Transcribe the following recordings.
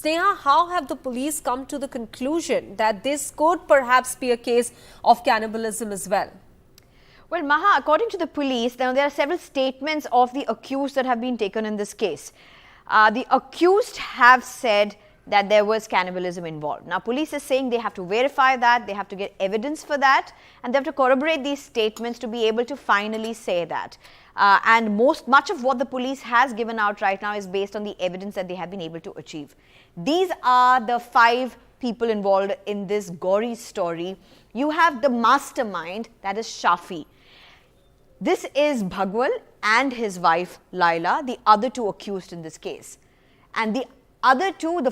Sneha, how have the police come to the conclusion that this could perhaps be a case of cannibalism as well? Well, Maha, according to the police, now there are several statements of the accused that have been taken in this case. The accused have said that there was cannibalism involved. Now, police is saying they have to verify that, they have to get evidence for that, and they have to corroborate these statements to be able to finally say that. And much of what the police has given out right now is based on the evidence that they have been able to achieve. These are the 5 people involved in this gory story. You have the mastermind, that is Shashi. This is Bhagwal and his wife Laila, the other 2 accused in this case. And the other 2,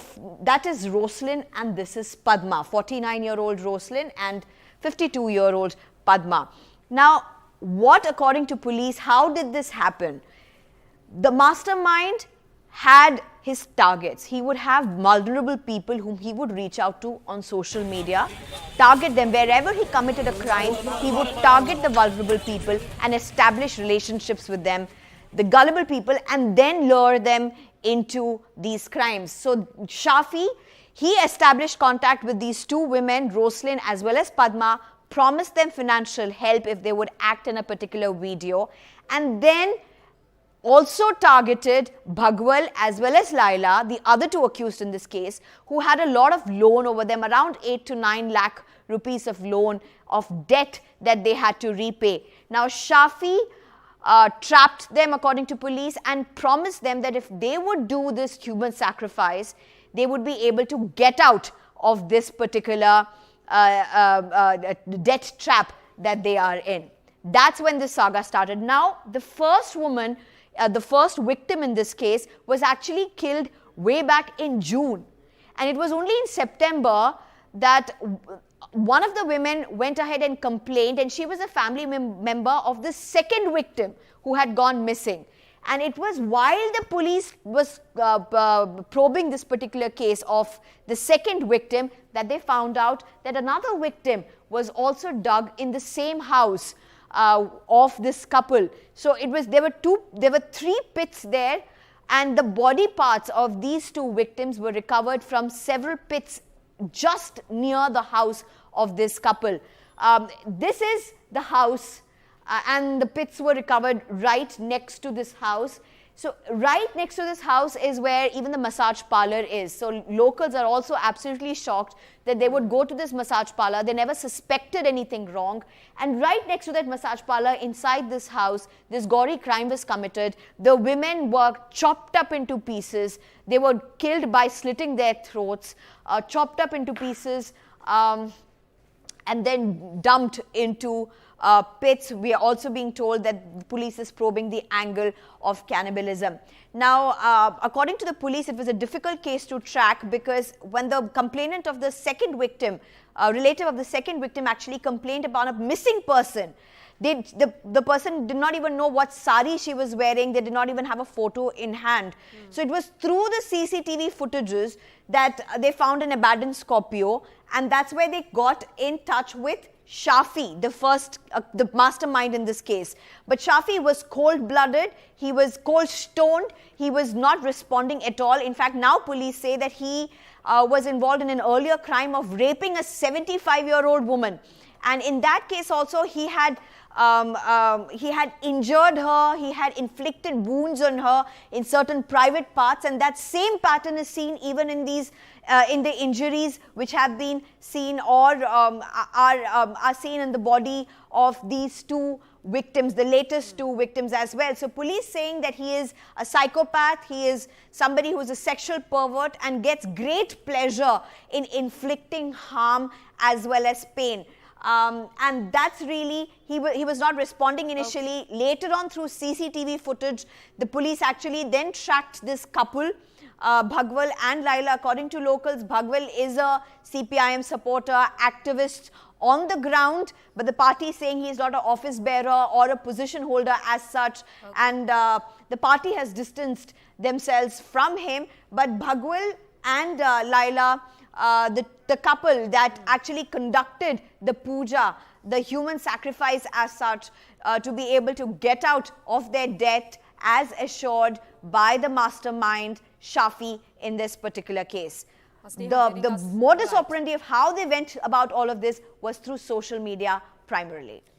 that is Roslyn and this is Padma, 49-year-old Roslyn and 52-year-old Padma. Now, what according to police, how did this happen? The mastermind had his targets. He would have vulnerable people whom he would reach out to on social media, target them wherever he committed a crime. He would target the vulnerable people and establish relationships with them, the gullible people, and then lure them into these crimes. So Shashi, he established contact with these 2 women, Roslyn as well as Padma, promised them financial help if they would act in a particular video, and then also targeted Bhagwal as well as Laila, the other 2 accused in this case, who had a lot of loan over them, around 8 to 9 lakh rupees of loan, of debt that they had to repay. Now, Shashi trapped them according to police and promised them that if they would do this human sacrifice, they would be able to get out of this particular debt trap that they are in. That's when this saga started. Now, the first woman, the first victim in this case was actually killed way back in June. And it was only in September that one of the women went ahead and complained, and she was a family member of the second victim who had gone missing. And it was while the police was probing this particular case of the second victim that they found out that another victim was also dug in the same house of this couple. So there were 3 pits there, and the body parts of these 2 victims were recovered from several pits just near the house of this couple. This is the house, and the pits were recovered right next to this house. So right next to this house is where even the massage parlor is. So locals are also absolutely shocked that they would go to this massage parlor. They never suspected anything wrong. And right next to that massage parlor, inside this house, this gory crime was committed. The women were chopped up into pieces. They were killed by slitting their throats, chopped up into pieces, and then dumped into pits. We are also being told that the police is probing the angle of cannibalism. Now, according to the police, it was a difficult case to track because when the complainant of the second victim, relative of the second victim actually complained about a missing person, the person did not even know what sari she was wearing. They did not even have a photo in hand. So it was through the CCTV footages that they found an abandoned Scorpio, and that's where they got in touch with Shashi, the mastermind in this case. But Shashi was cold-blooded, he was cold-stoned, he was not responding at all. In fact, now police say that he was involved in an earlier crime of raping a 75-year-old woman. And in that case also, he had injured her, he had inflicted wounds on her in certain private parts, and that same pattern is seen even in these in the injuries which have been seen or are seen in the body of these 2 victims, the latest 2 victims as well. So police saying that he is a psychopath, he is somebody who is a sexual pervert and gets great pleasure in inflicting harm as well as pain. And that's really, he was not responding initially. Okay. Later on, through CCTV footage, the police actually then tracked this couple, Bhagwal and Laila. According to locals, Bhagwal is a CPIM supporter, activist on the ground, but the party is saying he is not an office bearer or a position holder as such. Okay. And the party has distanced themselves from him. But Bhagwal and Laila, the couple that actually conducted the puja, the human sacrifice as such, to be able to get out of their debt as assured by the mastermind Shashi in this particular case. Must The modus operandi of how they went about all of this was through social media primarily.